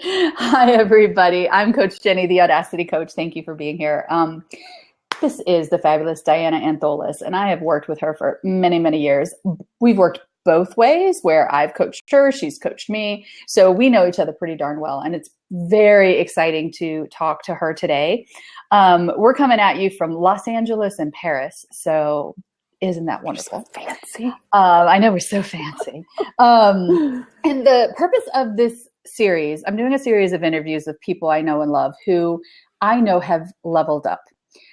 Hi, everybody. I'm Coach Jennie, the Audacity Coach. Thank you for being here. This is the fabulous Diana Antholis, and I have worked with her for many, many years. We've worked both ways, where I've coached her, she's coached me. So we know each other pretty darn well, and it's very exciting to talk to her today. We're coming at you from Los Angeles and Paris, so isn't that wonderful? So fancy. I know, we're so fancy. And the purpose of this series, I'm doing a series of interviews with people I know and love who I know have leveled up.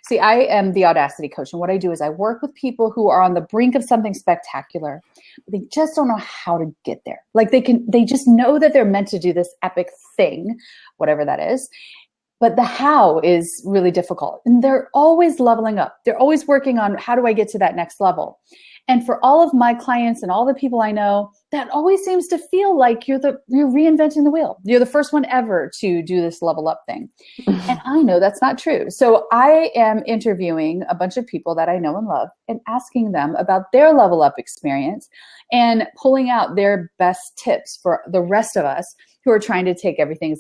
See, I am the Audacity Coach, and what I do is I work with people who are on the brink of something spectacular, but they just don't know how to get there. Like they just know that they're meant to do this epic thing, whatever that is. But the how is really difficult. And they're always leveling up. They're always working on, how do I get to that next level? And for all of my clients and all the people I know, that always seems to feel like you're reinventing the wheel. You're the first one ever to do this level up thing. And I know that's not true. So I am interviewing a bunch of people that I know and love and asking them about their level up experience and pulling out their best tips for the rest of us who are trying to take everything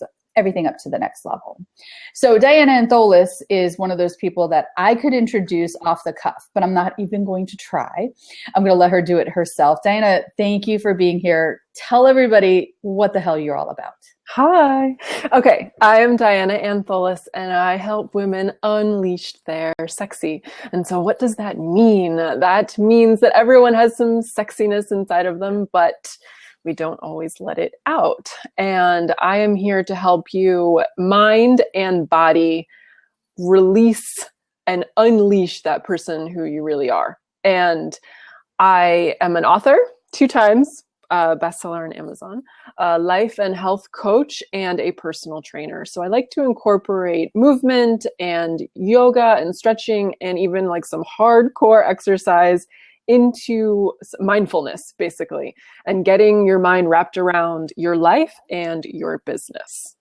up to the next level. So Diana Antholis is one of those people that I could introduce off the cuff, but I'm not even going to try. I'm going to let her do it herself. Diana, thank you for being here. Tell everybody what the hell you're all about. Hi. Okay, I am Diana Antholis, and I help women unleash their sexy. And so what does that mean? That means that everyone has some sexiness inside of them, but we don't always let it out. And I am here to help you mind and body release and unleash that person who you really are. And I am an author, 2 times, bestseller on Amazon, a life and health coach, and a personal trainer. So I like to incorporate movement and yoga and stretching and even like some hardcore exercise into mindfulness, basically, and getting your mind wrapped around your life and your business.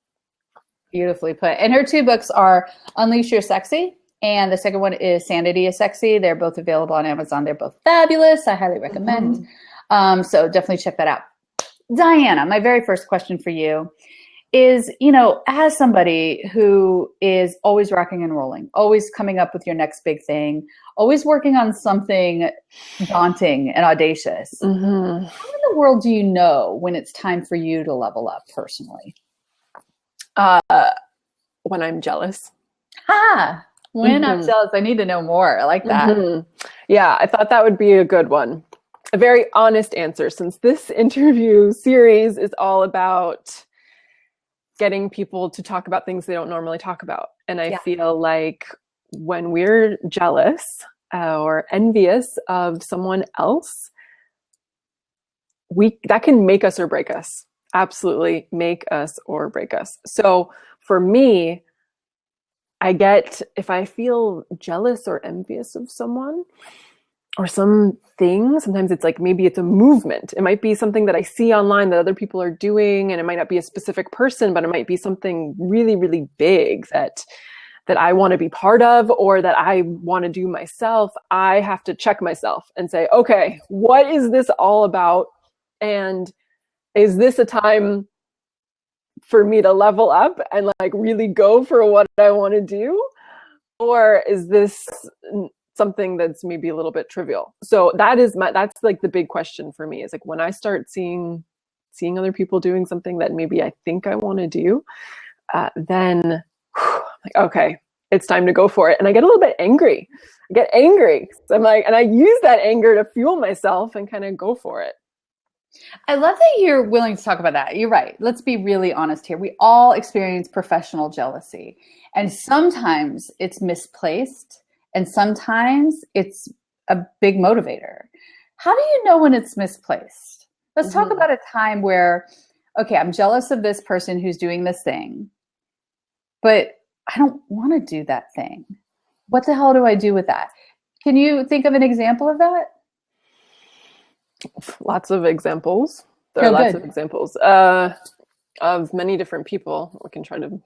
Beautifully put. And her 2 books are Unleash Your Sexy, and the second one is Sanity Is Sexy. They're both available on Amazon. They're both fabulous. I highly recommend. So definitely check that out. Diana, my very first question for you is, as somebody who is always rocking and rolling, always coming up with your next big thing, always working on something daunting and audacious, how in the world do you know when it's time for you to level up personally? When I'm jealous. When I'm jealous. I need to know more. I like that. Yeah, I thought that would be a good one. A very honest answer, since this interview series is all about getting people to talk about things they don't normally talk about. And I feel like when we're jealous or envious of someone else, that can make us or break us. Absolutely make us or break us. So for me, if I feel jealous or envious of someone or something, sometimes it's like, maybe it's a movement. It might be something that I see online that other people are doing, and it might not be a specific person, but it might be something really, really big that I want to be part of, or that I want to do myself. I have to check myself and say, okay, what is this all about? And is this a time for me to level up and like really go for what I want to do? Or is this something that's maybe a little bit trivial? So that's like the big question for me, is like, when I start seeing other people doing something that maybe I think I want to do, then like, okay, it's time to go for it. And I get a little bit angry. I get angry. So I'm like, and I use that anger to fuel myself and kind of go for it. I love that you're willing to talk about that. You're right. Let's be really honest here. We all experience professional jealousy, and sometimes it's misplaced, and sometimes it's a big motivator. How do you know when it's misplaced? Let's talk about a time where, okay, I'm jealous of this person who's doing this thing, but I don't want to do that thing. What the hell do I do with that? Can you think of an example of that? Lots of examples. There are lots of examples of many different people. We can try to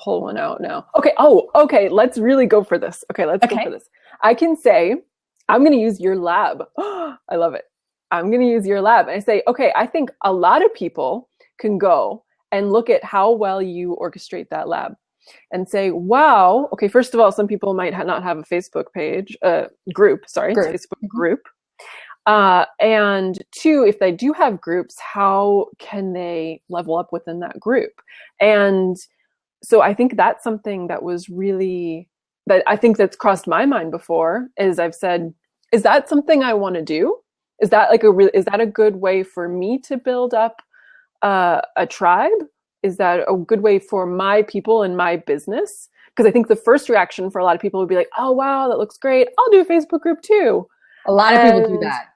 pull one out now. Okay. Let's really go for this. Okay, let's go for this. I can say, I'm going to use your lab. I love it. I'm going to use your lab. And I say, okay, I think a lot of people can go and look at how well you orchestrate that lab and say, wow, okay, first of all, some people might not have a Facebook page, Facebook group. And two, if they do have groups, how can they level up within that group? And so I think that's something that was really, that I think that's crossed my mind before, is I've said, is that something I want to do? Is that is that a good way for me to build up a tribe? Is that a good way for my people and my business? Because I think the first reaction for a lot of people would be like, oh, wow, that looks great. I'll do a Facebook group too. A lot of people do that.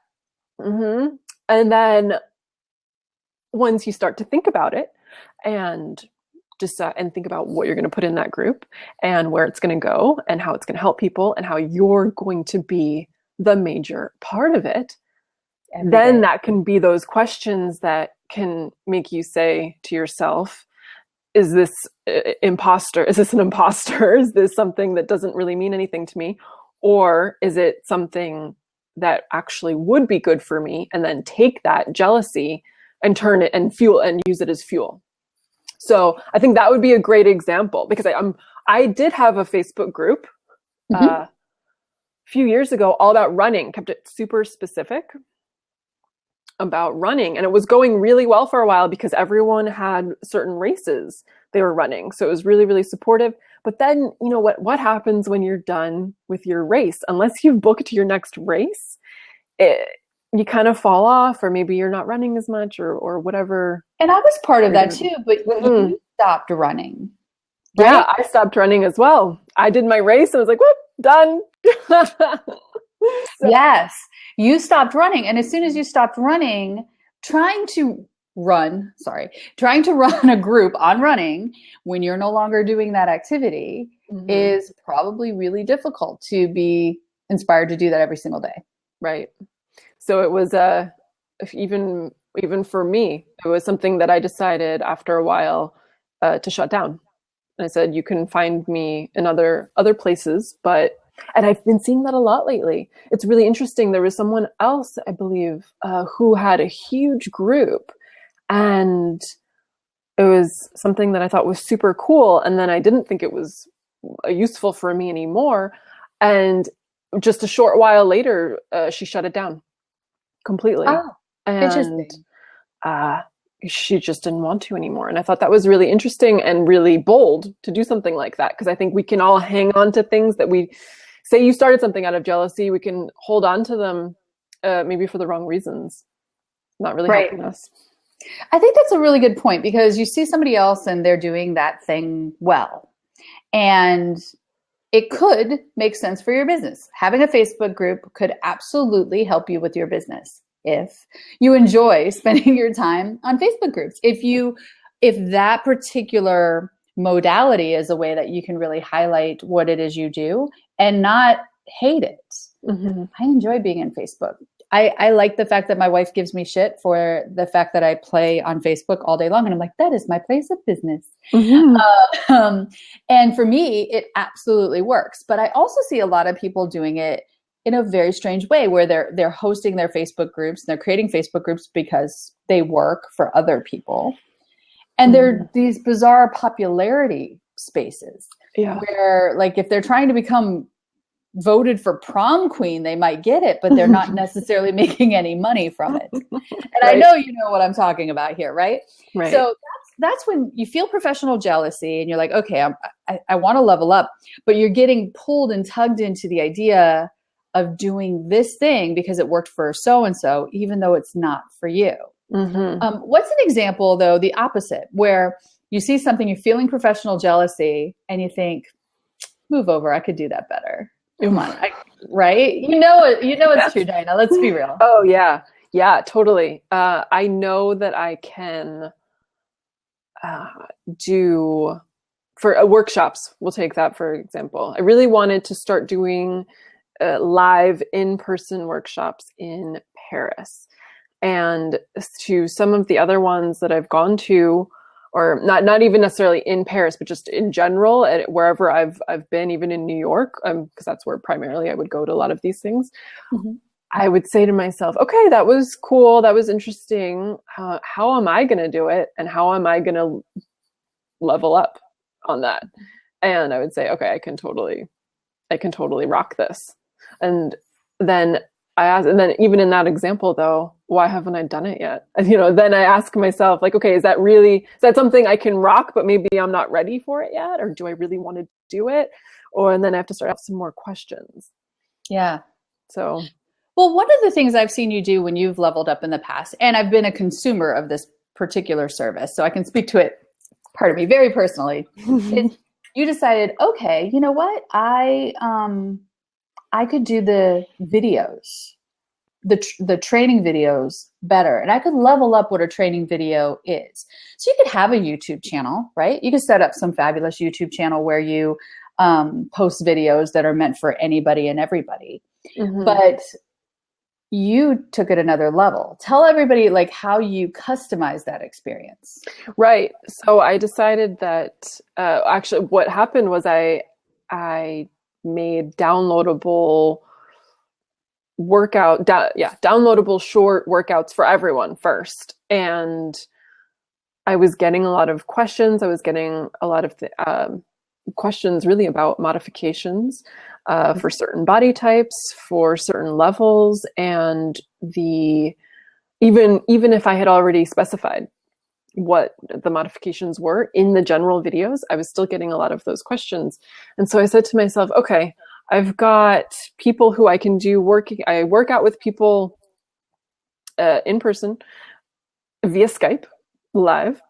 Mm-hmm. And then once you start to think about it and and think about what you're going to put in that group and where it's going to go and how it's going to help people and how you're going to be the major part of it, then that can be those questions that can make you say to yourself, is this imposter? Is this an imposter? Is this something that doesn't really mean anything to me? Or is it something that actually would be good for me? And then take that jealousy and turn it and fuel and use it as fuel. So I think that would be a great example, because I did have a Facebook group a few years ago all about running, kept it super specific about running. And it was going really well for a while because everyone had certain races they were running. So it was really, really supportive. But then, you know, what happens when you're done with your race? Unless you've booked your next race, you kind of fall off, or maybe you're not running as much or whatever. And I was part of that too, but you stopped running. Right? Yeah, I stopped running as well. I did my race and I was like, whoop, done. Yes, you stopped running. And as soon as you stopped running, trying to run a group on running when you're no longer doing that activity is probably really difficult to be inspired to do that every single day. Right. So it was even for me, it was something that I decided after a while to shut down. And I said, you can find me in other places, and I've been seeing that a lot lately. It's really interesting. There was someone else, I believe, who had a huge group, and it was something that I thought was super cool. And then I didn't think it was useful for me anymore. And just a short while later, she shut it down completely. Oh, and interesting. She just didn't want to anymore. And I thought that was really interesting and really bold to do something like that. Because I think we can all hang on to things that we say. You started something out of jealousy. We can hold on to them maybe for the wrong reasons, not really helping us. I think that's a really good point, because you see somebody else and they're doing that thing well. And it could make sense for your business. Having a Facebook group could absolutely help you with your business if you enjoy spending your time on Facebook groups. If that particular modality is a way that you can really highlight what it is you do and not hate it. I enjoy being in Facebook. I like the fact that my wife gives me shit for the fact that I play on Facebook all day long. And I'm like, that is my place of business. And for me, it absolutely works. But I also see a lot of people doing it in a very strange way, where they're hosting their Facebook groups, and they're creating Facebook groups because they work for other people. And they're these bizarre popularity spaces where, like, if they're trying to become voted for prom queen, they might get it, but they're not necessarily making any money from it. And I know you know what I'm talking about here, right? So that's when you feel professional jealousy, and you're like, okay, I want to level up, but you're getting pulled and tugged into the idea of doing this thing because it worked for so-and-so, even though it's not for you. What's an example, though, the opposite, where you see something, you're feeling professional jealousy, and you think, move over, I could do that better. Come on, right? You know it's true, Diana. Let's be real. Oh yeah, totally. I know that I can do for workshops. We'll take that for example. I really wanted to start doing live in-person workshops in Paris, and to some of the other ones that I've gone to, or not even necessarily in Paris, but just in general, wherever I've been, even in New York, because that's where primarily I would go to a lot of these things. I would say to myself, okay, that was cool. That was interesting. How am I going to do it? And how am I going to level up on that? And I would say, okay, I can totally rock this. And then I ask, and then even in that example though, why haven't I done it yet? And, then I ask myself like, okay, is that something I can rock, but maybe I'm not ready for it yet? Or do I really want to do it? And then I have to start out some more questions. Yeah. So, well, one of the things I've seen you do when you've leveled up in the past, and I've been a consumer of this particular service, so I can speak to it, pardon me, very personally, is you decided, okay, you know what? I could do the videos, the training videos better, and I could level up what a training video is. So you could have a YouTube channel, right? You could set up some fabulous YouTube channel where you post videos that are meant for anybody and everybody. Mm-hmm. But you took it another level. Tell everybody like how you customize that experience. Right. So I decided that actually what happened was I made downloadable downloadable short workouts for everyone first. And I was getting a lot of questions. I was getting a lot of questions really about modifications for certain body types, for certain levels, and even if I had already specified what the modifications were in the general videos, I was still getting a lot of those questions. And so I said to myself, okay, I've got people who I can do I work out with people in person via Skype live,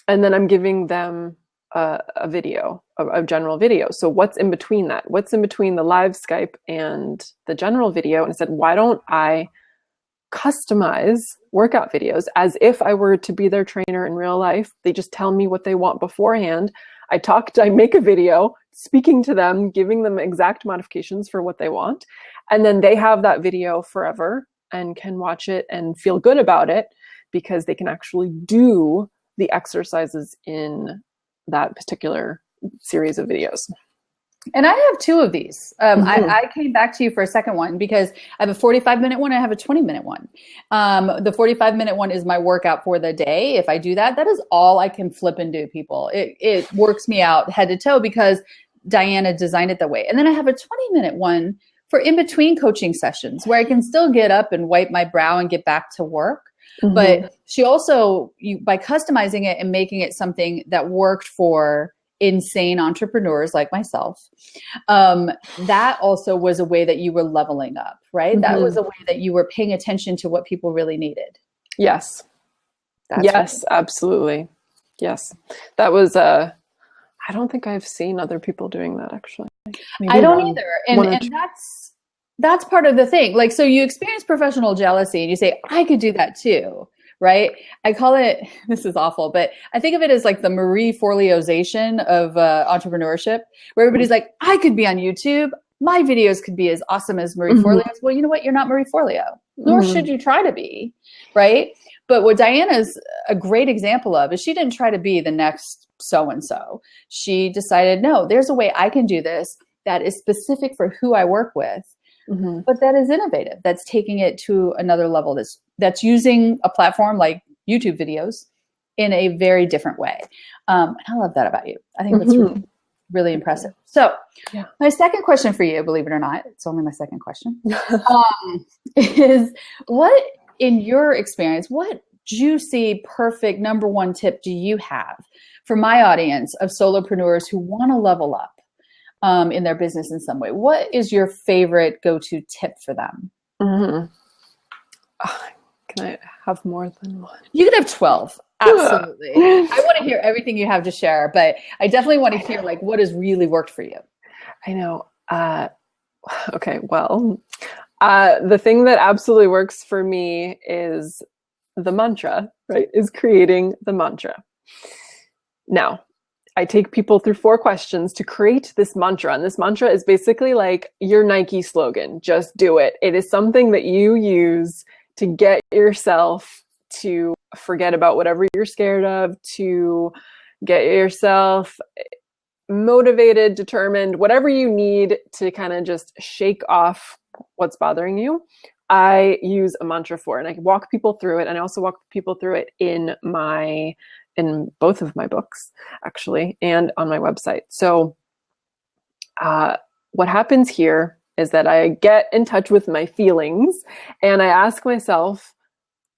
and then I'm giving them a video, a general video. So what's in between that? What's in between the live Skype and the general video? And I said, why don't I customize workout videos as if I were to be their trainer in real life? They just tell me what they want beforehand. I make a video speaking to them, giving them exact modifications for what they want. And then they have that video forever and can watch it and feel good about it because they can actually do the exercises in that particular series of videos. And I have two of these. I came back to you for a second one because I have a 45-minute one. I have a 20-minute one. The 45-minute one is my workout for the day. If I do that, that is all I can flip and do, people. It works me out head to toe because Diana designed it that way. And then I have a 20-minute one for in-between coaching sessions where I can still get up and wipe my brow and get back to work. Mm-hmm. But she also, by customizing it and making it something that worked for insane entrepreneurs like myself, that also was a way that you were leveling up, right? Mm-hmm. That was a way that you were paying attention to what people really needed. Yes. Yes, right. Absolutely. Yes. That was, I don't think I've seen other people doing that actually. Maybe I don't either. And that's part of the thing. Like, so you experience professional jealousy and you say, I could do that too, right? I call it, this is awful, but I think of it as like the Marie Forleozation of entrepreneurship, where everybody's like, I could be on YouTube. My videos could be as awesome as Marie Forleo's. Well, you know what? You're not Marie Forleo, nor should you try to be, right? But what Diana's a great example of is she didn't try to be the next so-and-so. She decided, no, there's a way I can do this that is specific for who I work with. Mm-hmm. But that is innovative. That's taking it to another level. That's using a platform like YouTube videos in a very different way. And I love that about you. I think that's really, really impressive. So my second question for you, believe it or not, it's only my second question, is what, in your experience, what juicy, perfect number one tip do you have for my audience of solopreneurs who want to level up in their business in some way? What is your favorite go-to tip for them? Mm-hmm. Can I have more than one? You can have 12. Absolutely. I want to hear everything you have to share, but I definitely want to hear like what has really worked for you. I know. Okay. Well, the thing that absolutely works for me is the mantra, right? Is creating the mantra. Now, I take people through 4 questions to create this mantra. And this mantra is basically like your Nike slogan, just do it. It is something that you use to get yourself to forget about whatever you're scared of, to get yourself motivated, determined, whatever you need to kind of just shake off what's bothering you. I use a mantra for, and I walk people through it. And I also walk people through it in both of my books, actually, and on my website. So what happens here is that I get in touch with my feelings and I ask myself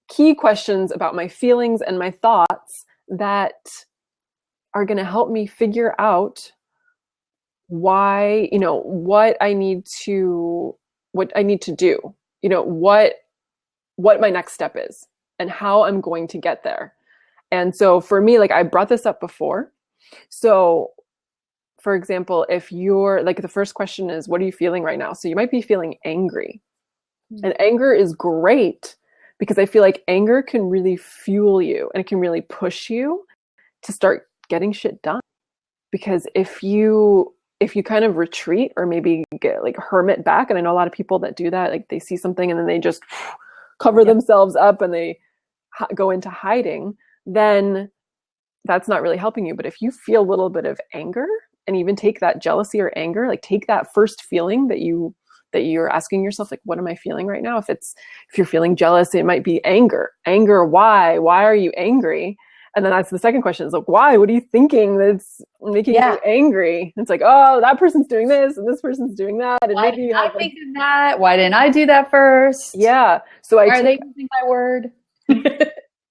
key questions about my feelings and my thoughts that are going to help me figure out why, what I need to do, what my next step is and how I'm going to get there. And so for me, like, I brought this up before. So for example, if you're like, the first question is, what are you feeling right now? So you might be feeling angry. And anger is great because I feel like anger can really fuel you and it can really push you to start getting shit done. Because if you kind of retreat or maybe get like hermit back, and I know a lot of people that do that, like they see something and then they just cover themselves up and they go into hiding, then that's not really helping you. But if you feel a little bit of anger, and even take that jealousy or anger, like take that first feeling that you're asking yourself, like, what am I feeling right now? If you're feeling jealous, it might be anger. Why are you angry? And then that's the second question, is like, why? What are you thinking that's making you angry? It's like, oh, that person's doing this and this person's doing that. And why maybe you have think of that? Why didn't I do that first? Yeah. So why are they using my word?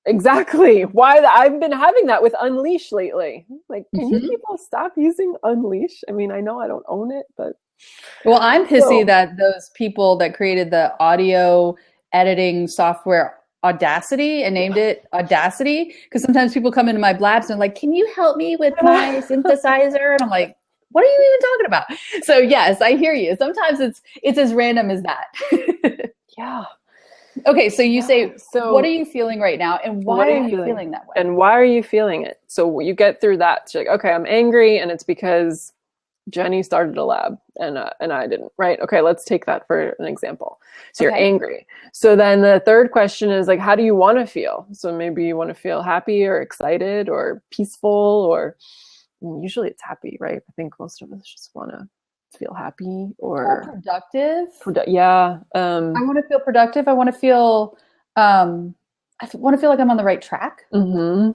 Exactly. I've been having that with Unleash lately. Like, can you people stop using Unleash? I mean, I know I don't own it, but. Well, I'm pissy that those people that created the audio editing software Audacity and named it Audacity, because sometimes people come into my blabs and like, can you help me with my synthesizer? And I'm like, what are you even talking about? So yes, I hear you. Sometimes it's as random as that. Yeah. Okay, so you say, so what are you feeling right now, and why are you feeling that way? And why are you feeling it? So you get through that. So you're like, okay, I'm angry, and it's because Jennie started a lab, and I didn't. Right? Okay, let's take that for an example. So you're angry. So then the third question is like, how do you want to feel? So maybe you want to feel happy or excited or peaceful, or usually it's happy, right? I think most of us just want to feel happy or productive. Yeah. I want to feel productive. I want to feel like I'm on the right track. So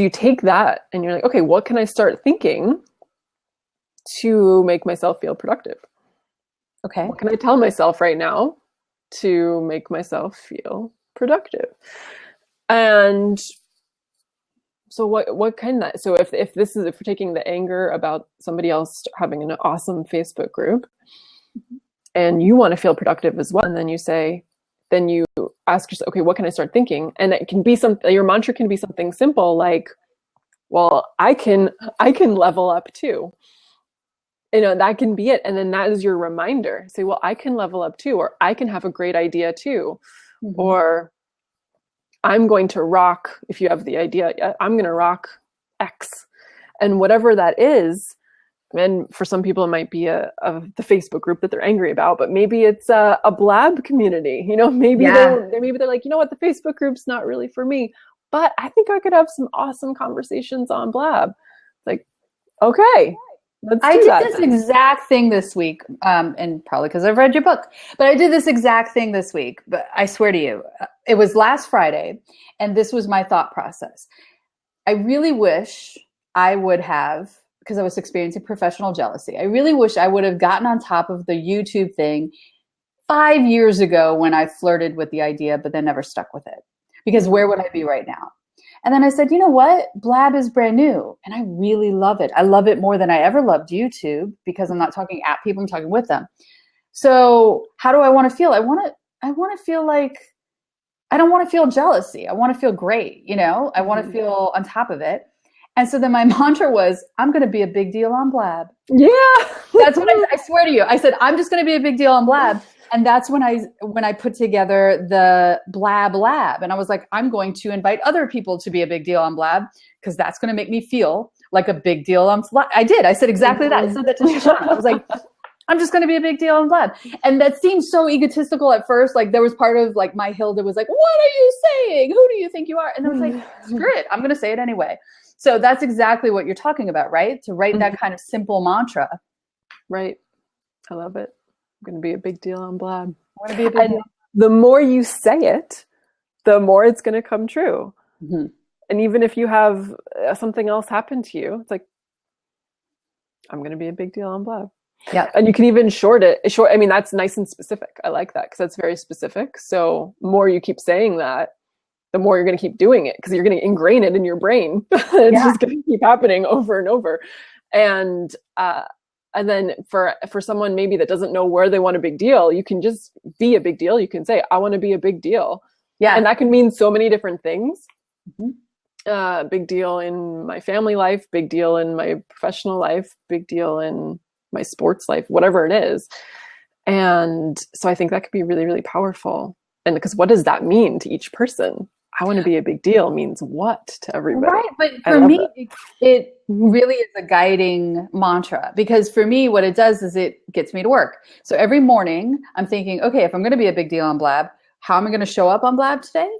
you take that and you're like, okay, what can I start thinking to make myself feel productive? Okay. What can I tell myself right now to make myself feel productive? And so what kind of, so if we're taking the anger about somebody else having an awesome Facebook group and you want to feel productive as well, and then you ask yourself, okay, what can I start thinking? And it can be your mantra can be something simple like, well, I can level up too. That can be it. And then that is your reminder. Say, well, I can level up too, or I can have a great idea too, or I'm going to rock, if you have the idea, I'm going to rock X. And whatever that is, and for some people it might be the Facebook group that they're angry about, but maybe it's a blab community. Maybe they're like, you know what, the Facebook group's not really for me, but I think I could have some awesome conversations on blab. Like, okay, I did this exact thing this week, and probably because I've read your book, but I did this exact thing this week. But I swear to you, it was last Friday, and this was my thought process. I really wish I would have, because I was experiencing professional jealousy, I really wish I would have gotten on top of the YouTube thing 5 years ago when I flirted with the idea, but then never stuck with it. Because where would I be right now? And then I said, you know what? Blab is brand new and I really love it. I love it more than I ever loved YouTube because I'm not talking at people, I'm talking with them. So how do I want to feel? I want to feel like, I don't want to feel jealousy. I want to feel great. I want to feel on top of it. And so then my mantra was, I'm going to be a big deal on Blab. Yeah. That's what I swear to you. I said, I'm just going to be a big deal on Blab. And that's when I put together the Blab Lab. And I was like, I'm going to invite other people to be a big deal on Blab because that's going to make me feel like a big deal on Blab. I did. I said exactly that. I said that to Shoshana. I was like, I'm just going to be a big deal on Blab. And that seemed so egotistical at first. Like there was part of like my Hilda was like, what are you saying? Who do you think you are? And I was like, screw it. I'm going to say it anyway. So that's exactly what you're talking about, right? To write that kind of simple mantra. Right. I love it. I'm going to be a big deal on Blab. I want to be a big deal. The more you say it, the more it's going to come true. Mm-hmm. And even if you have something else happen to you, it's like, I'm going to be a big deal on Blab. Yeah. And you can even short it. I mean, that's nice and specific. I like that because that's very specific. So the more you keep saying that, the more you're going to keep doing it because you're going to ingrain it in your brain. It's just going to keep happening over and over. And then for someone maybe that doesn't know where they want a big deal, you can just be a big deal. You can say, I want to be a big deal. Yeah. And that can mean so many different things. Mm-hmm. Big deal in my family life, big deal in my professional life, big deal in my sports life, whatever it is. And so I think that could be really, really powerful. And because what does that mean to each person? I want to be a big deal means what to everybody? Right. But for me, it really is a guiding mantra because for me, what it does is it gets me to work. So every morning I'm thinking, okay, if I'm going to be a big deal on Blab, how am I going to show up on Blab today?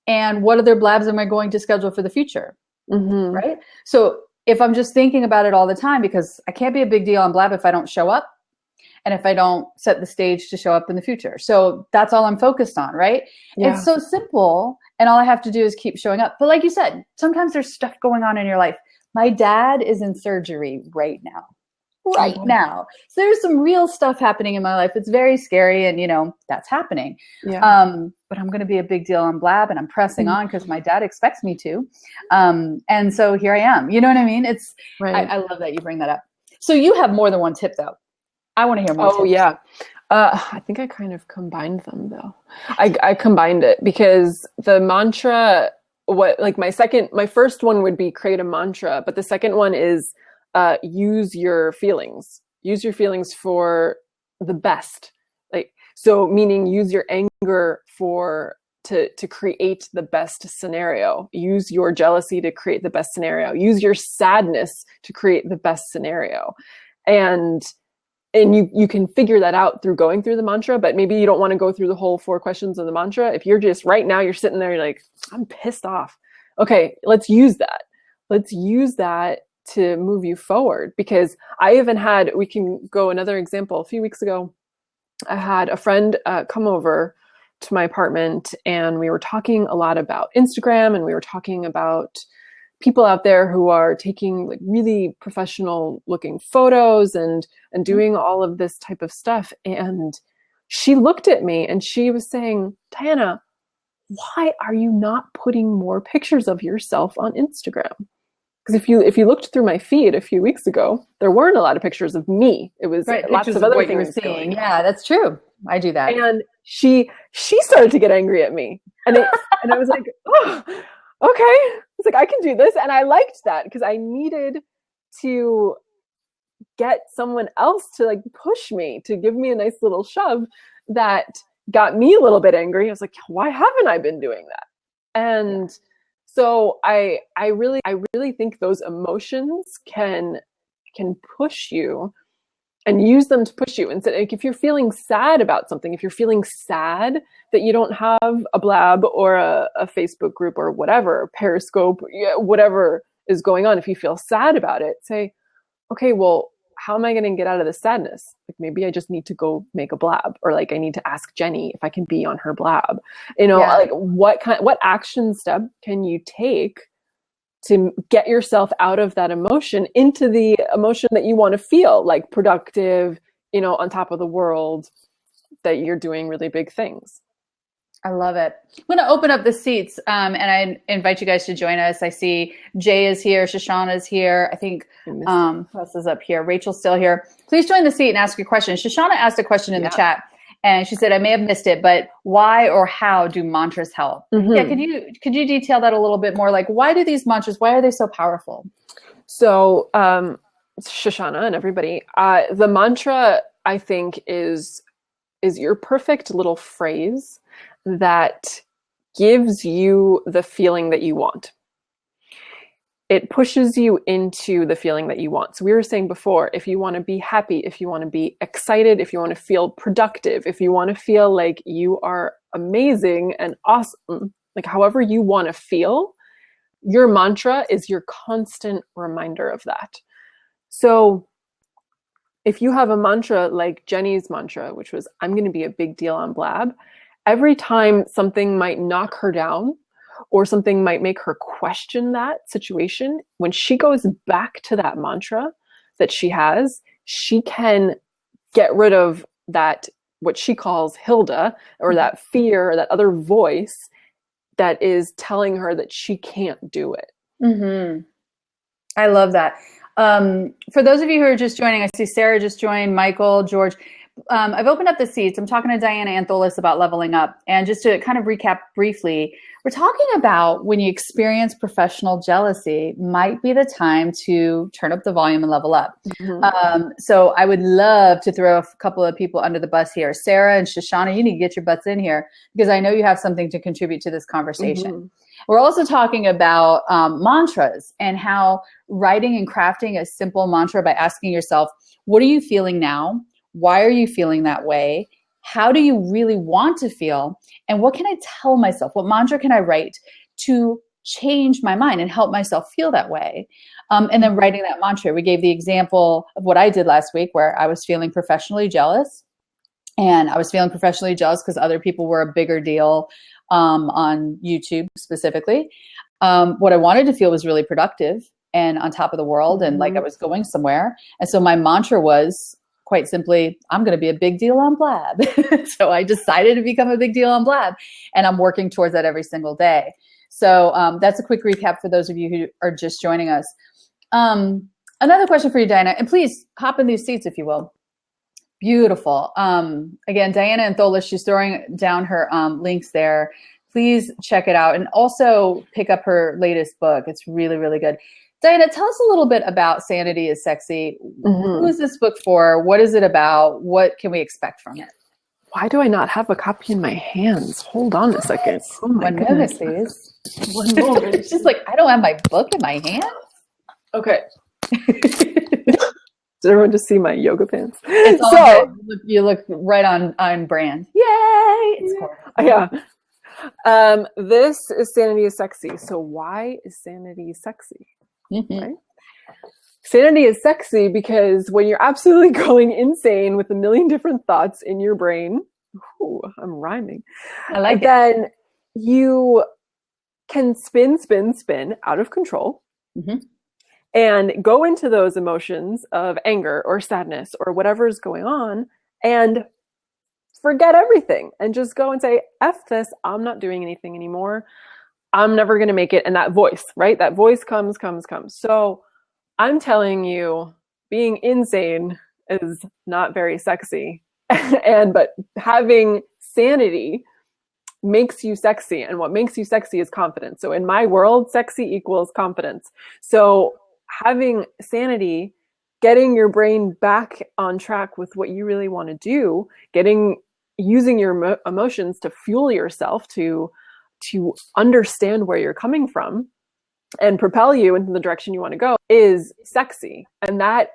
And what other Blabs am I going to schedule for the future? Mm-hmm. Right. So if I'm just thinking about it all the time, because I can't be a big deal on Blab if I don't show up and if I don't set the stage to show up in the future. So that's all I'm focused on, right? Yeah. It's so simple and all I have to do is keep showing up. But like you said, sometimes there's stuff going on in your life. My dad is in surgery right now. Now. So there's some real stuff happening in my life. It's very scary and, that's happening. Yeah. But I'm going to be a big deal on Blab and I'm pressing on because my dad expects me to. And so here I am. You know what I mean? It's right. I love that you bring that up. So you have more than one tip though. I want to hear more tips. Yeah. I think I kind of combined them though. I combined it because the mantra, my first one would be create a mantra, but the second one is use your feelings. Use your feelings for the best. So meaning use your anger to create the best scenario. Use your jealousy to create the best scenario. Use your sadness to create the best scenario. And you can figure that out through going through the mantra, but maybe you don't want to go through the whole 4 questions of the mantra. If you're just right now, you're sitting there, you're like, I'm pissed off. Okay, let's use that. Let's use that to move you forward. Because we can go another example. A few weeks ago, I had a friend come over to my apartment and we were talking a lot about Instagram and we were talking about people out there who are taking really professional looking photos and doing all of this type of stuff. And she looked at me and she was saying, Diana, why are you not putting more pictures of yourself on Instagram? Because if you looked through my feed a few weeks ago, there weren't a lot of pictures of me. It was lots of other things seeing. Yeah, that's true. I do that. And she started to get angry at me. And I was like, oh, okay. It's like, I can do this. And I liked that because I needed to get someone else to push me, to give me a nice little shove that got me a little bit angry. I was like, why haven't I been doing that? And so I really think those emotions can push you and use them to push you. And so if you're feeling sad about something, if you're feeling sad that you don't have a Blab or a Facebook group or whatever, Periscope, whatever is going on, if you feel sad about it, say, okay, well, how am I going to get out of this sadness? Maybe I just need to go make a Blab, or I need to ask Jennie if I can be on her Blab. What action step can you take to get yourself out of that emotion into the emotion that you want to feel, productive, on top of the world, that you're doing really big things. I love it. I'm going to open up the seats and I invite you guys to join us. I see Jay is here. Shoshana is here. I think who else is up here? Rachel's still here. Please join the seat and ask your question. Shoshana asked a question in the chat and she said, I may have missed it, but why or how do mantras help? Mm-hmm. Yeah. Could you detail that a little bit more? Why do these mantras, why are they so powerful? So Shoshana and everybody, the mantra, I think, is your perfect little phrase that gives you the feeling that you want. It pushes you into the feeling that you want. So we were saying before, if you want to be happy, if you want to be excited, if you want to feel productive, if you want to feel like you are amazing and awesome, however you want to feel, your mantra is your constant reminder of that. So if you have a mantra like Jennie's mantra, which was, I'm going to be a big deal on Blab, every time something might knock her down or something might make her question that situation, when she goes back to that mantra that she has, she can get rid of that, what she calls Hilda, or that fear, or that other voice that is telling her that she can't do it. Mm-hmm. I love that. For those of you who are just joining, I see Sarah just joined, Michael, George. I've opened up the seats. I'm talking to Diana Antholis about leveling up. And just to kind of recap briefly, we're talking about when you experience professional jealousy, might be the time to turn up the volume and level up. Mm-hmm. So I would love to throw a couple of people under the bus here. Sarah and Shoshana, you need to get your butts in here because I know you have something to contribute to this conversation. Mm-hmm. We're also talking about mantras and how writing and crafting a simple mantra by asking yourself, what are you feeling now? Why are you feeling that way? How do you really want to feel? And what can I tell myself? What mantra can I write to change my mind and help myself feel that way? And then writing that mantra. We gave the example of what I did last week where I was feeling professionally jealous. And I was feeling professionally jealous because other people were a bigger deal on YouTube specifically. What I wanted to feel was really productive and on top of the world and like I was going somewhere. And so my mantra was quite simply, I'm going to be a big deal on Blab. So I decided to become a big deal on Blab and I'm working towards that every single day. So that's a quick recap for those of you who are just joining us. Another question for you, Diana, and please hop in these seats if you will. Beautiful. Again, Diana Antholis, she's throwing down her links there. Please check it out and also pick up her latest book. It's really, really good. Diana, tell us a little bit about Sanity is Sexy. Mm-hmm. Who is this book for? What is it about? What can we expect from it? Why do I not have a copy in my hands? Hold on a second. Oh my goodness. One moment, please. One moment. It's just like, I don't have my book in my hand. Okay. Did everyone just see my yoga pants? It's all good. You look right on brand. Yay! It's cool. Yeah. This is Sanity is Sexy. So why is sanity sexy? Mm-hmm. Right? Sanity is sexy because when you're absolutely going insane with a million different thoughts in your brain, ooh, I'm rhyming. I like it. Then you can spin out of control. Mm-hmm. And go into those emotions of anger or sadness or whatever is going on and forget everything and just go and say, F this, I'm not doing anything anymore. I'm never going to make it. And that voice, right? That voice comes. So I'm telling you, being insane is not very sexy. But having sanity makes you sexy. And what makes you sexy is confidence. So in my world, sexy equals confidence. So having sanity, getting your brain back on track with what you really want to do, using your emotions to fuel yourself, to understand where you're coming from and propel you into the direction you want to go is sexy. And that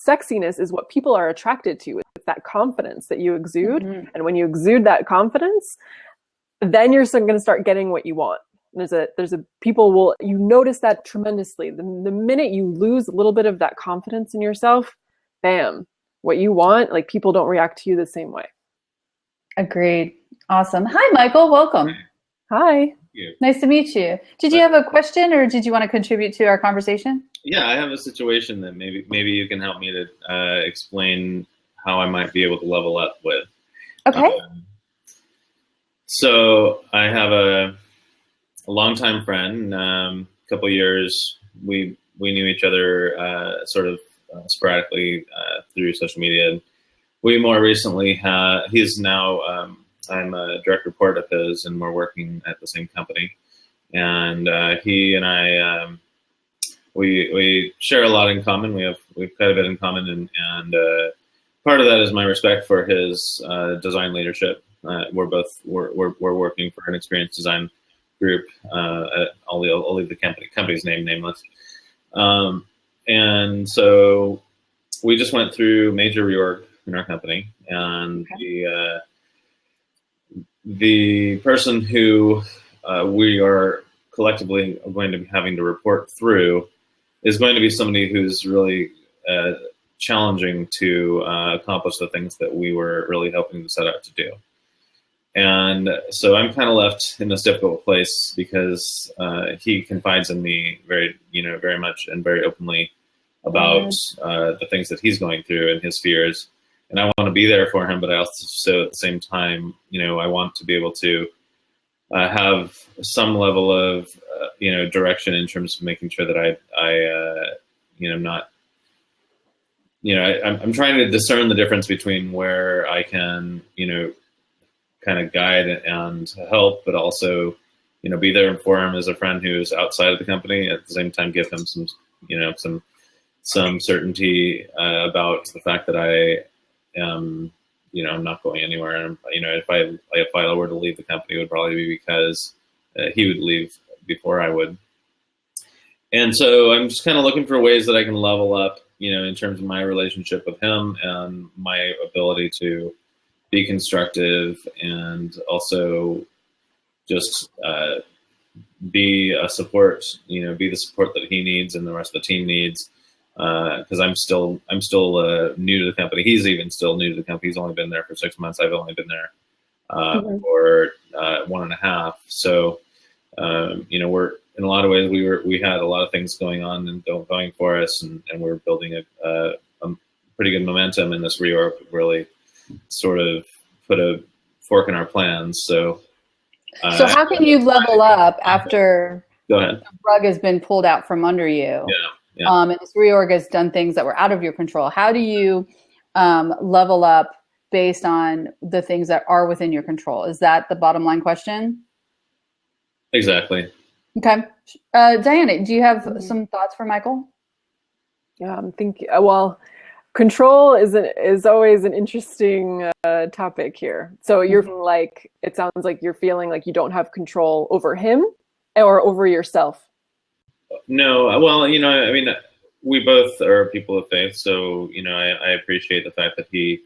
sexiness is what people are attracted to. It's that confidence that you exude. Mm-hmm. And when you exude that confidence, then you're going to start getting what you want. You notice that tremendously. The minute you lose a little bit of that confidence in yourself, bam, what you want, like people don't react to you the same way. Agreed. Awesome. Hi, Michael. Welcome. Hi. Nice to meet you. Did you have a question or did you want to contribute to our conversation? Yeah, I have a situation that maybe you can help me to explain how I might be able to level up with. Okay. So I have a longtime friend. A couple of years, we knew each other sort of sporadically through social media. We more recently he's now. I'm a direct report of his, and we're working at the same company. And he and I, we share a lot in common. We've quite a bit in common, and part of that is my respect for his design leadership. We're working for an experienced design group. I'll leave the company's name nameless. And so we just went through major reorg in our company, and the person who we are collectively going to be having to report through is going to be somebody who's really challenging to accomplish the things that we were really hoping to set out to do. And so I'm kind of left in this difficult place because he confides in me very much and very openly about the things that he's going through and his fears. And I want to be there for him, but I also at the same time, I want to be able to have some level of, direction in terms of making sure that I'm trying to discern the difference between where I can, kind of guide and help, but also, be there for him as a friend who's outside of the company. At the same time, give him some certainty about the fact that I am, I'm not going anywhere. And if I were to leave the company, it would probably be because he would leave before I would. And so I'm just kind of looking for ways that I can level up, in terms of my relationship with him and my ability to be constructive and also just be a support, be the support that he needs and the rest of the team needs. Because I'm still new to the company. He's even still new to the company. He's only been there for 6 months. I've only been there for 1.5. So, we're in a lot of ways we had a lot of things going on and going for us, and we're building a pretty good momentum. And this reorg really sort of put a fork in our plans. So how can you level up after go ahead. the rug has been pulled out from under you? Yeah. And this reorg has done things that were out of your control. How do you level up based on the things that are within your control? Is that the bottom line question? Exactly. Okay. Diana, do you have some thoughts for Michael? Yeah, I'm thinking, control is always an interesting topic here. So you're it sounds like you're feeling like you don't have control over him or over yourself. No, well, we both are people of faith, so I appreciate the fact that he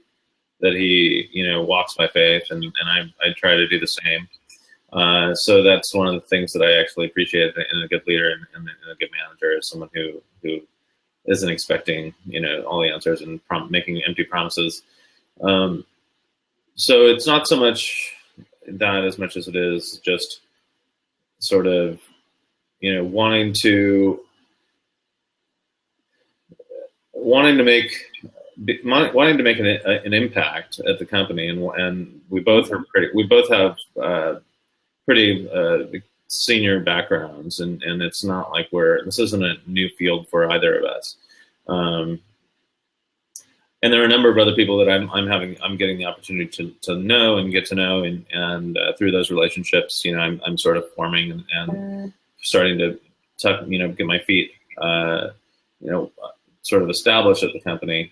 walks by faith, and I try to do the same. So that's one of the things that I actually appreciate in a good leader and a good manager is someone who isn't expecting all the answers and making empty promises. So it's not so much that as much as it is just sort of wanting to make an impact at the company, and we both have pretty senior backgrounds, and it's not like this isn't a new field for either of us. And there are a number of other people that I'm getting the opportunity to know and get to know, and through those relationships, I'm sort of forming and starting to get my feet, sort of established at the company.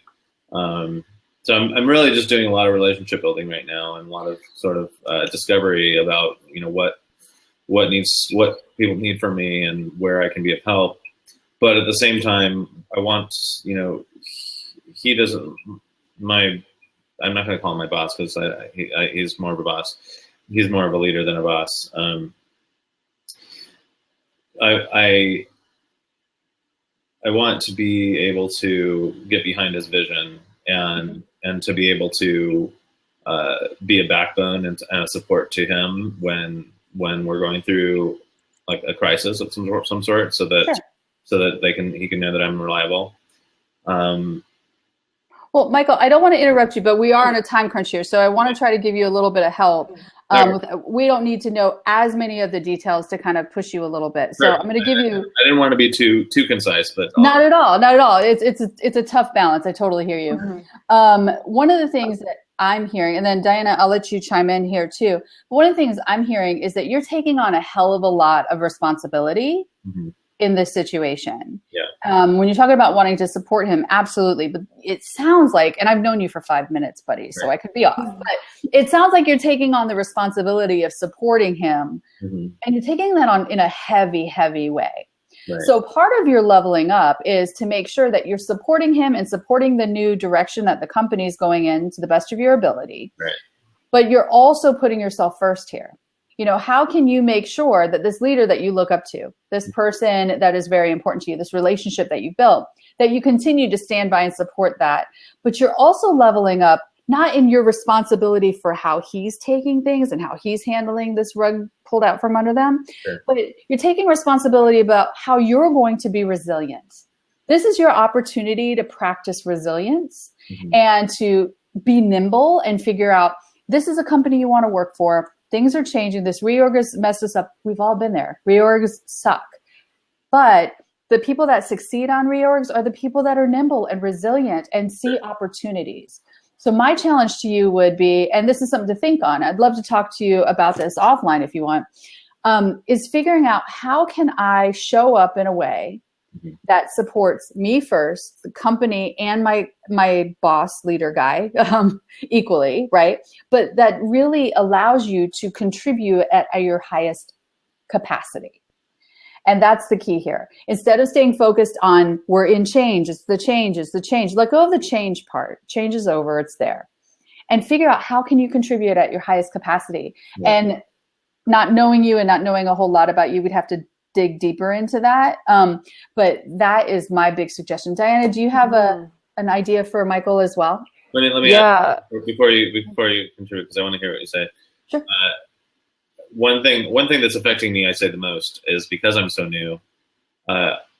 So I'm really just doing a lot of relationship building right now and a lot of sort of discovery about what people need from me and where I can be of help. But at the same time, I want he doesn't I'm not going to call him my boss because he's more of a boss. He's more of a leader than a boss. I want to be able to get behind his vision and to be able to be a backbone and a support to him when we're going through like a crisis of some sort, so that he can know that I'm reliable. Well, Michael, I don't want to interrupt you, but we are on a time crunch here, so I want to try to give you a little bit of help. We don't need to know as many of the details to kind of push you a little bit. So I'm going to give you. I didn't want to be too concise, but not at all. It's a tough balance. I totally hear you. One of the things that I'm hearing, and then Diana, I'll let you chime in here too. But one of the things I'm hearing is that you're taking on a hell of a lot of responsibility in this situation. Yeah. When you're talking about wanting to support him, absolutely. But it sounds like, and I've known you for 5 minutes, buddy, so I could be off. But it sounds like you're taking on the responsibility of supporting him, and you're taking that on in a heavy, heavy way. Right. So part of your leveling up is to make sure that you're supporting him and supporting the new direction that the company's going in to the best of your ability. Right. But you're also putting yourself first here. how can you make sure that this leader that you look up to, this person that is very important to you, this relationship that you built, that you continue to stand by and support that, but you're also leveling up, not in your responsibility for how he's taking things and how he's handling this rug pulled out from under them, but you're taking responsibility about how you're going to be resilient. This is your opportunity to practice resilience and to be nimble and figure out, this is a company you want to work for. Things are changing. This reorg has messed us up. We've all been there. Reorgs suck. But the people that succeed on reorgs are the people that are nimble and resilient and see opportunities. So my challenge to you would be, and this is something to think on, I'd love to talk to you about this offline if you want, is figuring out, how can I show up in a way that supports me first, the company, and my boss leader guy equally, right? But that really allows you to contribute at your highest capacity. And that's the key here. Instead of staying focused on, we're in change, it's the change, let go of the change part. Change is over, it's there. And figure out, how can you contribute at your highest capacity? Yeah. And not knowing you and not knowing a whole lot about you, we'd have to dig deeper into that. But that is my big suggestion. Diana, do you have an idea for Michael as well? Let me ask, before you contribute, because I want to hear what you say. Sure. One thing that's affecting me, I say the most, is because I'm so new.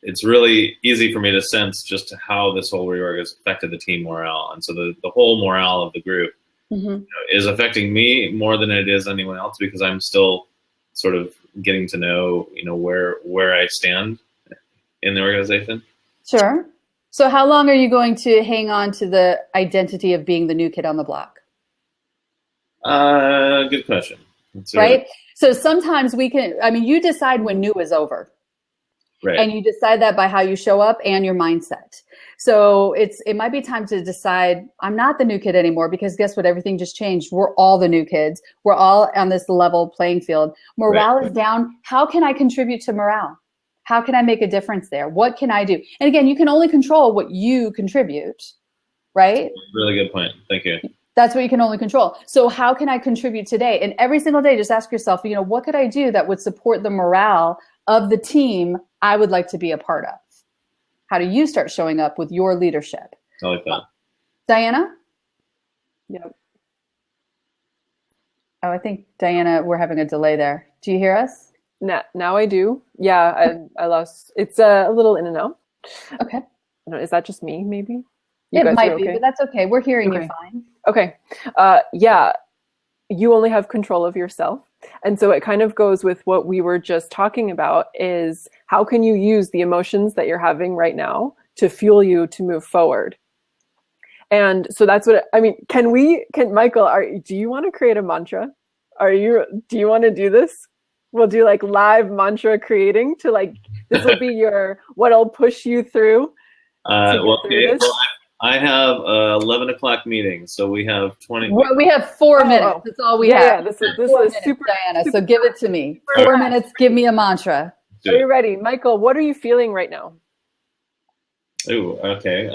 It's really easy for me to sense just how this whole reorg has affected the team morale, and so the whole morale of the group is affecting me more than it is anyone else, because I'm still sort of getting to know, where I stand in the organization. Sure. So how long are you going to hang on to the identity of being the new kid on the block? Good question. Right? So sometimes you decide when new is over. Right. And you decide that by how you show up and your mindset. So it might be time to decide, I'm not the new kid anymore, because guess what? Everything just changed. We're all the new kids. We're all on this level playing field. Morale is down. How can I contribute to morale? How can I make a difference there? What can I do? And again, you can only control what you contribute, right? Really good point. Thank you. That's what you can only control. So how can I contribute today? And every single day, just ask yourself, what could I do that would support the morale of the team I would like to be a part of? How do you start showing up with your leadership? I like that. Diana? Yep. Oh, I think, Diana, we're having a delay there. Do you hear us? Now I do. Yeah, I lost. It's a little in and out. Okay. Is that just me, maybe? It might be, but that's okay. We're hearing you fine. Okay. Yeah, you only have control of yourself. And so it kind of goes with what we were just talking about, is how can you use the emotions that you're having right now to fuel you to move forward? And so that's what, can Michael, do you want to create a mantra? Do you want to do this? We'll do live mantra creating this will be what'll push you through. I have 11 o'clock meeting, so we have 20. Well, we have 4 minutes. That's all we have. Yeah, this is super, Diana. So give it to me. 4 minutes. Give me a mantra. Are you ready, Michael? What are you feeling right now? Ooh, okay.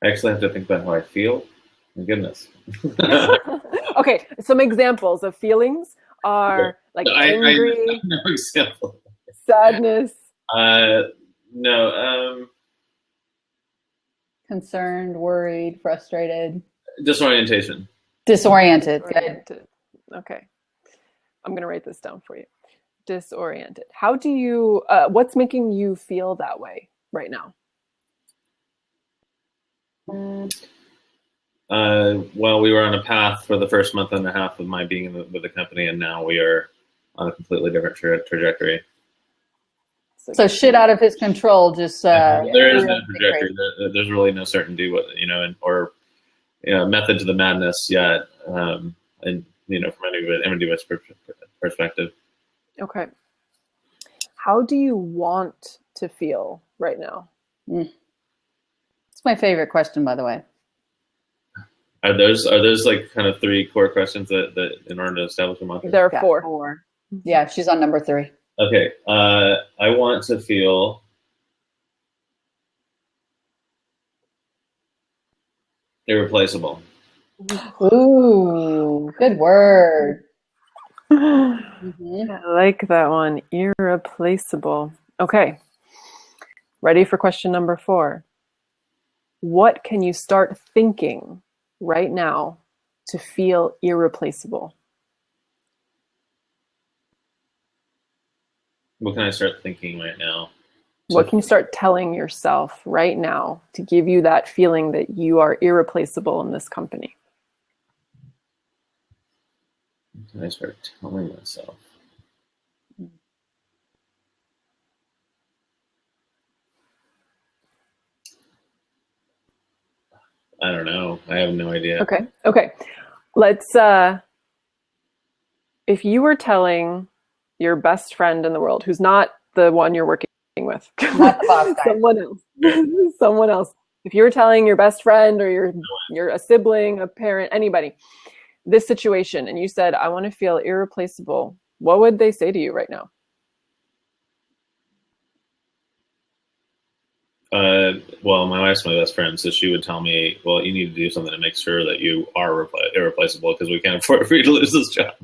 I actually have to think about how I feel. My goodness. Okay, some examples of feelings are angry, no example. Sadness. No. Concerned, worried, frustrated. Disorientation. Disoriented. Good. Okay. I'm going to write this down for you. Disoriented. How do you, what's making you feel that way right now? Well, we were on a path for the first month and a half of my being with the company, and now we are on a completely different trajectory. So shit out of his control. Just there is no trajectory. There's really no certainty, or method to the madness yet. And from anybody's perspective. Okay. How do you want to feel right now? It's my favorite question, by the way. Are those kind of 3 core questions that in order to establish a mantra? There are 4. Yeah, she's on number 3. Okay. I want to feel irreplaceable. Ooh, good word. I Mm-hmm. like that one. Irreplaceable. Okay. Ready for question number 4. What can you start thinking right now to feel irreplaceable? What can I start thinking right now? What can you start telling yourself right now to give you that feeling that you are irreplaceable in this company? What can I start telling myself? I don't know. I have no idea. Okay. Let's, if you were telling your best friend in the world, who's not the one you're working with, Not the boss guy. someone else. If you were telling your best friend or you're a sibling, a parent, anybody, this situation, and you said, I want to feel irreplaceable, what would they say to you right now? Well, my wife's my best friend, so she would tell me, well, you need to do something to make sure that you are irreplaceable because we can't afford for you to lose this job.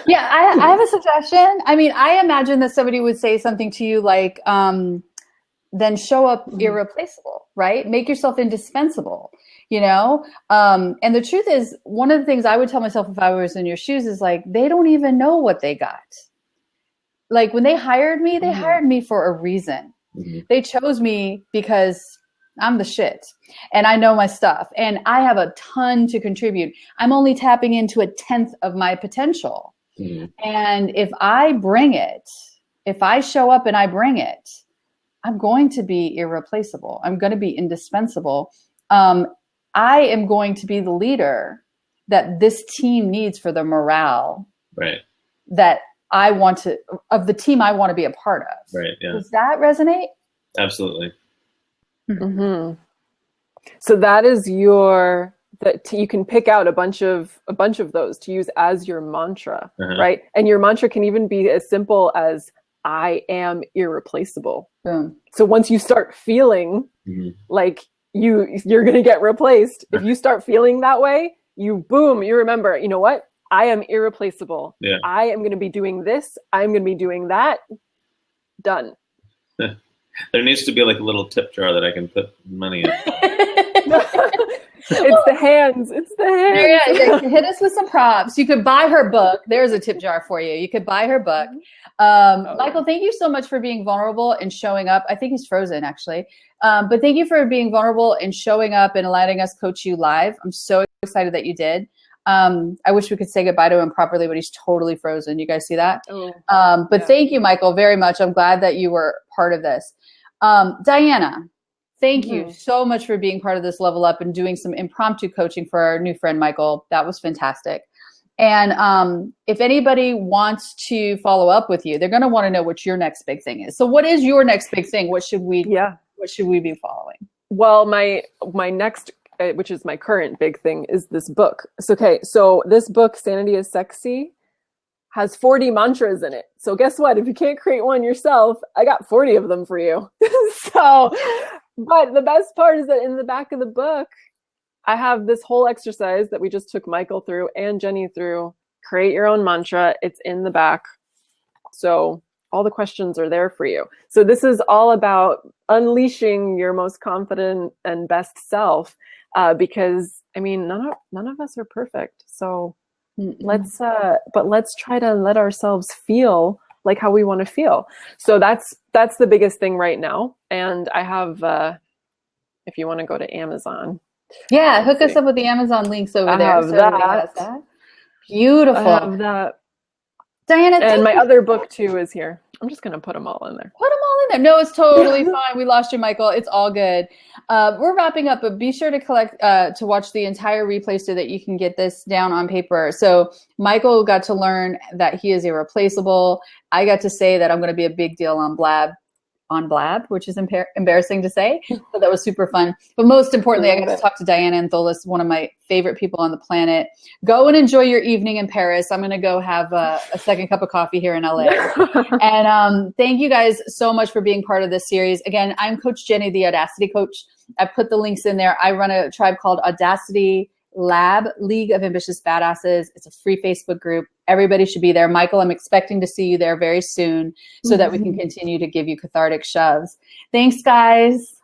Yeah, I have a suggestion. I mean, I imagine that somebody would say something to you like, then show up irreplaceable, right? Make yourself indispensable, you know? And the truth is, one of the things I would tell myself if I was in your shoes is like, they don't even know what they got. Like when they hired me, they hired me for a reason. Mm-hmm. They chose me because I'm the shit and I know my stuff and I have a ton to contribute. I'm only tapping into 1/10 of my potential. Mm-hmm. And if I bring it, if I show up and I bring it, I'm going to be irreplaceable. I'm going to be indispensable. I am going to be the leader that this team needs for the morale. Right. That I want to, of the team I want to be a part of. Right. Yeah. Does that resonate? Absolutely. Mm-hmm. So that is you can pick out a bunch of those to use as your mantra, right? And your mantra can even be as simple as I am irreplaceable. Boom. So once you start feeling like you're going to get replaced, if you start feeling that way, you remember, you know what? I am irreplaceable. Yeah. I am going to be doing this. I'm going to be doing that. Done. There needs to be like a little tip jar that I can put money in. It's the hands. Yeah, hit us with some props. You could buy her book. There's a tip jar for you. You could buy her book. Michael, thank you so much for being vulnerable and showing up. I think he's frozen actually. But thank you for being vulnerable and showing up and letting us coach you live. I'm so excited that you did. I wish we could say goodbye to him properly, but he's totally frozen. You guys see that? Thank you, Michael, very much. I'm glad that you were part of this. Diana, thank you so much for being part of this Level Up and doing some impromptu coaching for our new friend, Michael. That was fantastic. And if anybody wants to follow up with you, they're going to want to know what your next big thing is. So what is your next big thing? What should we be following? Well, my next, which is my current big thing, is this book. So this book, Sanity Sexy, has 40 mantras in it. So guess what? If you can't create one yourself, I got 40 of them for you. But the best part is that in the back of the book, I have this whole exercise that we just took Michael through and Jennie through. Create your own mantra. It's in the back. So all the questions are there for you. So this is all about unleashing your most confident and best self, because I mean, none of us are perfect. So let's try to let ourselves feel like how we want to feel. So that's the biggest thing right now. And I have, if you want to go to Amazon. Yeah, hook us up with the Amazon links over there. Have that. Beautiful. I have that. Diana, and my other book too is here. I'm just going to put them all in there. Put them all in there. No, it's totally fine. We lost you, Michael. It's all good. We're wrapping up, but be sure to watch the entire replay so that you can get this down on paper. So Michael got to learn that he is irreplaceable. I got to say that I'm going to be a big deal on Blab. on Blab, which is embarrassing to say, but that was super fun. But most importantly, I got to talk to Diana Antholis, one of my favorite people on the planet. Go and enjoy your evening in Paris. I'm going to go have a second cup of coffee here in LA. And thank you guys so much for being part of this series. Again, I'm Coach Jennie, the Audacity Coach. I put the links in there. I run a tribe called Audacity Lab, League of Ambitious Badasses. It's a free Facebook group. Everybody should be there. Michael, I'm expecting to see you there very soon so that we can continue to give you cathartic shoves. Thanks, guys.